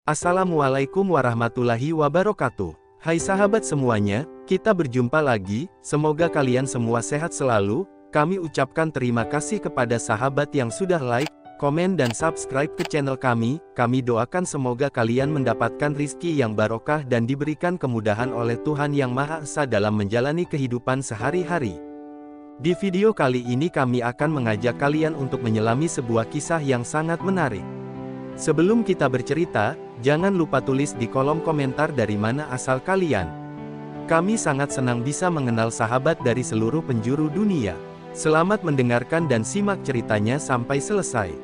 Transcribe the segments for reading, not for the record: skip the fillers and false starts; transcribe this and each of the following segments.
Assalamualaikum warahmatullahi wabarakatuh. Hai sahabat semuanya, kita berjumpa lagi, semoga kalian semua sehat selalu. Kami ucapkan terima kasih kepada sahabat yang sudah like, komen dan subscribe ke channel kami. Kami doakan semoga kalian mendapatkan rizki yang barokah dan diberikan kemudahan oleh Tuhan Yang Maha Esa dalam menjalani kehidupan sehari-hari. Di video kali ini kami akan mengajak kalian untuk menyelami sebuah kisah yang sangat menarik. Sebelum kita bercerita, jangan lupa tulis di kolom komentar dari mana asal kalian. Kami sangat senang bisa mengenal sahabat dari seluruh penjuru dunia. Selamat mendengarkan dan simak ceritanya sampai selesai.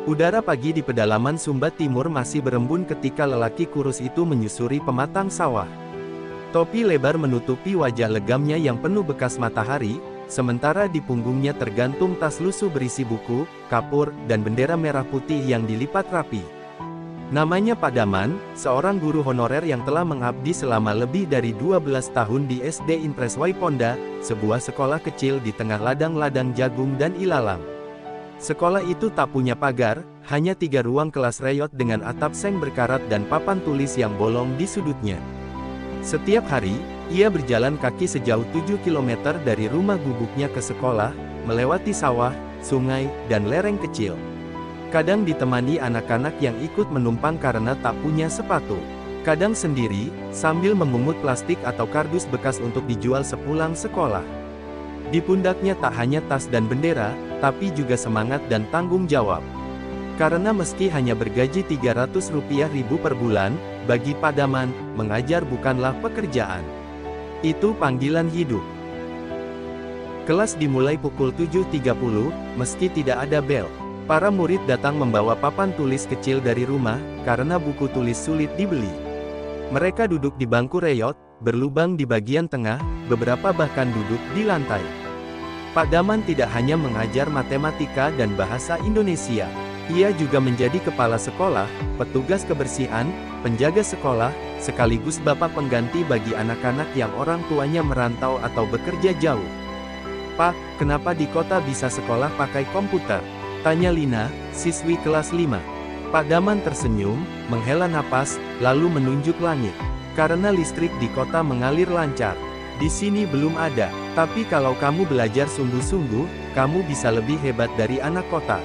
Udara pagi di pedalaman Sumba Timur masih berembun ketika lelaki kurus itu menyusuri pematang sawah. Topi lebar menutupi wajah legamnya yang penuh bekas matahari, sementara di punggungnya tergantung tas lusuh berisi buku, kapur, dan bendera merah putih yang dilipat rapi. Namanya Pak Daman, seorang guru honorer yang telah mengabdi selama lebih dari 12 tahun di SD Impres Waiponda, sebuah sekolah kecil di tengah ladang-ladang jagung dan ilalang. Sekolah itu tak punya pagar, hanya 3 ruang kelas reyot dengan atap seng berkarat dan papan tulis yang bolong di sudutnya. Setiap hari, ia berjalan kaki sejauh 7 km dari rumah gubuknya ke sekolah, melewati sawah, sungai, dan lereng kecil. Kadang ditemani anak-anak yang ikut menumpang karena tak punya sepatu. Kadang sendiri, sambil memungut plastik atau kardus bekas untuk dijual sepulang sekolah. Di pundaknya tak hanya tas dan bendera, tapi juga semangat dan tanggung jawab. Karena meski hanya bergaji Rp300.000 per bulan, bagi Pak Daman, mengajar bukanlah pekerjaan. Itu panggilan hidup. Kelas dimulai pukul 7.30, meski tidak ada bel. Para murid datang membawa papan tulis kecil dari rumah, karena buku tulis sulit dibeli. Mereka duduk di bangku reyot, berlubang di bagian tengah, beberapa bahkan duduk di lantai. Pak Daman tidak hanya mengajar matematika dan bahasa Indonesia. Ia juga menjadi kepala sekolah, petugas kebersihan, penjaga sekolah, sekaligus bapak pengganti bagi anak-anak yang orang tuanya merantau atau bekerja jauh. "Pak, kenapa di kota bisa sekolah pakai komputer?" tanya Lina, siswi kelas 5. Pak Daman tersenyum, menghela napas, lalu menunjuk langit. "Karena listrik di kota mengalir lancar. Di sini belum ada, tapi kalau kamu belajar sungguh-sungguh, kamu bisa lebih hebat dari anak kota."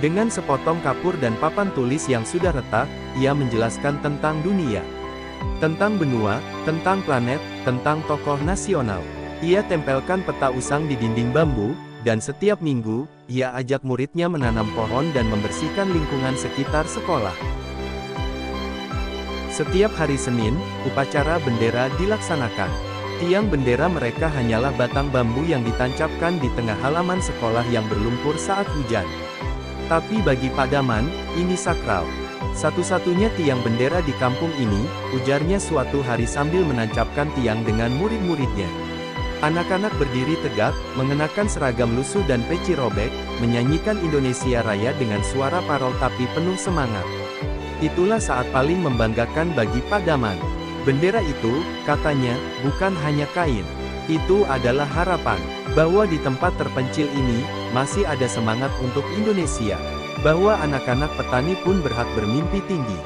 Dengan sepotong kapur dan papan tulis yang sudah retak, ia menjelaskan tentang dunia. Tentang benua, tentang planet, tentang tokoh nasional. Ia tempelkan peta usang di dinding bambu, dan setiap minggu, ia ajak muridnya menanam pohon dan membersihkan lingkungan sekitar sekolah. Setiap hari Senin, upacara bendera dilaksanakan. Tiang bendera mereka hanyalah batang bambu yang ditancapkan di tengah halaman sekolah yang berlumpur saat hujan. Tapi bagi Pak Daman, ini sakral. Satu-satunya tiang bendera di kampung ini, ujarnya suatu hari sambil menancapkan tiang dengan murid-muridnya. Anak-anak berdiri tegak, mengenakan seragam lusuh dan peci robek, menyanyikan Indonesia Raya dengan suara parau tapi penuh semangat. Itulah saat paling membanggakan bagi Pak Daman. Bendera itu, katanya, bukan hanya kain. Itu adalah harapan, bahwa di tempat terpencil ini, masih ada semangat untuk Indonesia. Bahwa anak-anak petani pun berhak bermimpi tinggi.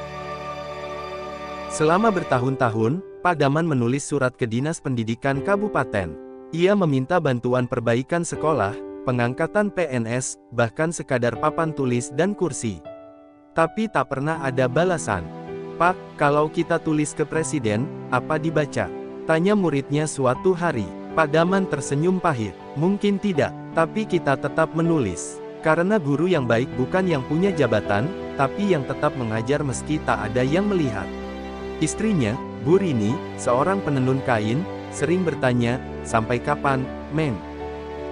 Selama bertahun-tahun, Pak Daman menulis surat ke Dinas Pendidikan Kabupaten. Ia meminta bantuan perbaikan sekolah, pengangkatan PNS, bahkan sekadar papan tulis dan kursi. Tapi tak pernah ada balasan. "Pak, kalau kita tulis ke Presiden, apa dibaca?" tanya muridnya suatu hari. Pak Daman tersenyum pahit. "Mungkin tidak, tapi kita tetap menulis. Karena guru yang baik bukan yang punya jabatan, tapi yang tetap mengajar meski tak ada yang melihat." Istrinya, Bu Rini, seorang penenun kain, sering bertanya, "Sampai kapan, Meng?"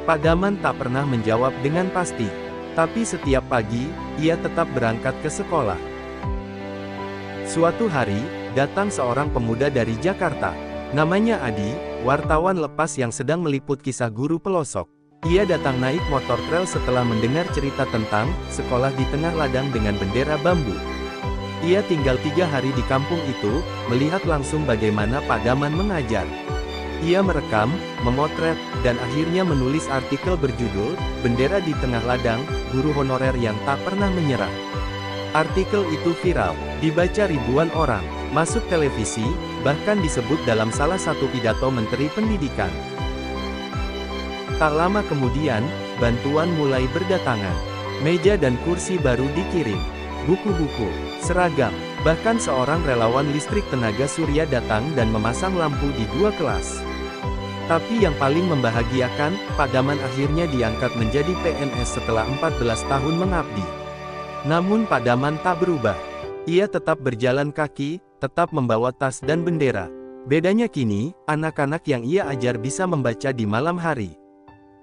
Pak Daman tak pernah menjawab dengan pasti. Tapi setiap pagi, ia tetap berangkat ke sekolah. Suatu hari, datang seorang pemuda dari Jakarta. Namanya Adi, wartawan lepas yang sedang meliput kisah guru pelosok. Ia datang naik motor trail setelah mendengar cerita tentang sekolah di tengah ladang dengan bendera bambu. Ia tinggal 3 hari di kampung itu, melihat langsung bagaimana Pak Daman mengajar. Ia merekam, memotret, dan akhirnya menulis artikel berjudul, "Bendera di Tengah Ladang, Guru Honorer yang Tak Pernah Menyerah." Artikel itu viral, dibaca ribuan orang, masuk televisi, bahkan disebut dalam salah satu pidato Menteri Pendidikan. Tak lama kemudian, bantuan mulai berdatangan. Meja dan kursi baru dikirim. Buku-buku, seragam, bahkan seorang relawan listrik tenaga surya datang dan memasang lampu di 2 kelas. Tapi yang paling membahagiakan, Pak Daman akhirnya diangkat menjadi PNS setelah 14 tahun mengabdi. Namun Pak Daman tak berubah. Ia tetap berjalan kaki, tetap membawa tas dan bendera. Bedanya kini, anak-anak yang ia ajar bisa membaca di malam hari.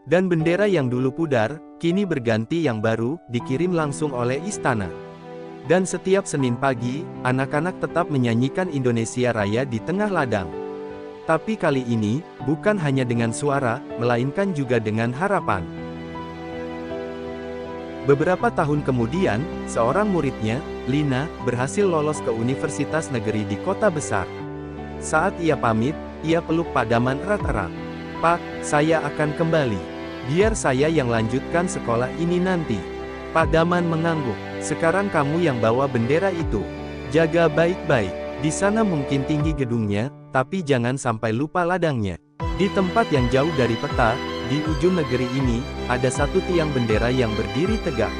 Dan bendera yang dulu pudar, kini berganti yang baru, dikirim langsung oleh istana. Dan setiap Senin pagi, anak-anak tetap menyanyikan Indonesia Raya di tengah ladang. Tapi kali ini, bukan hanya dengan suara, melainkan juga dengan harapan. Beberapa tahun kemudian, seorang muridnya, Lina, berhasil lolos ke universitas negeri di kota besar. Saat ia pamit, ia peluk Pak Daman erat-erat. "Pak, saya akan kembali. Biar saya yang lanjutkan sekolah ini nanti." Pak Daman mengangguk. "Sekarang kamu yang bawa bendera itu. Jaga baik-baik. Di sana mungkin tinggi gedungnya, tapi jangan sampai lupa ladangnya." Di tempat yang jauh dari peta, di ujung negeri ini, ada satu tiang bendera yang berdiri tegak.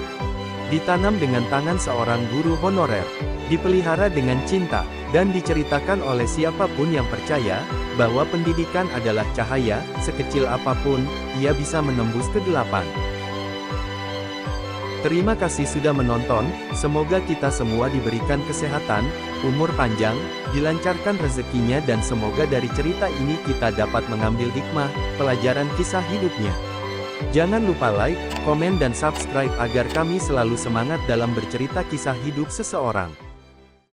Ditanam dengan tangan seorang guru honorer. Dipelihara dengan cinta, dan diceritakan oleh siapapun yang percaya, bahwa pendidikan adalah cahaya, sekecil apapun, ia bisa menembus kegelapan. Terima kasih sudah menonton, semoga kita semua diberikan kesehatan, umur panjang, dilancarkan rezekinya dan semoga dari cerita ini kita dapat mengambil hikmah, pelajaran kisah hidupnya. Jangan lupa like, komen dan subscribe agar kami selalu semangat dalam bercerita kisah hidup seseorang.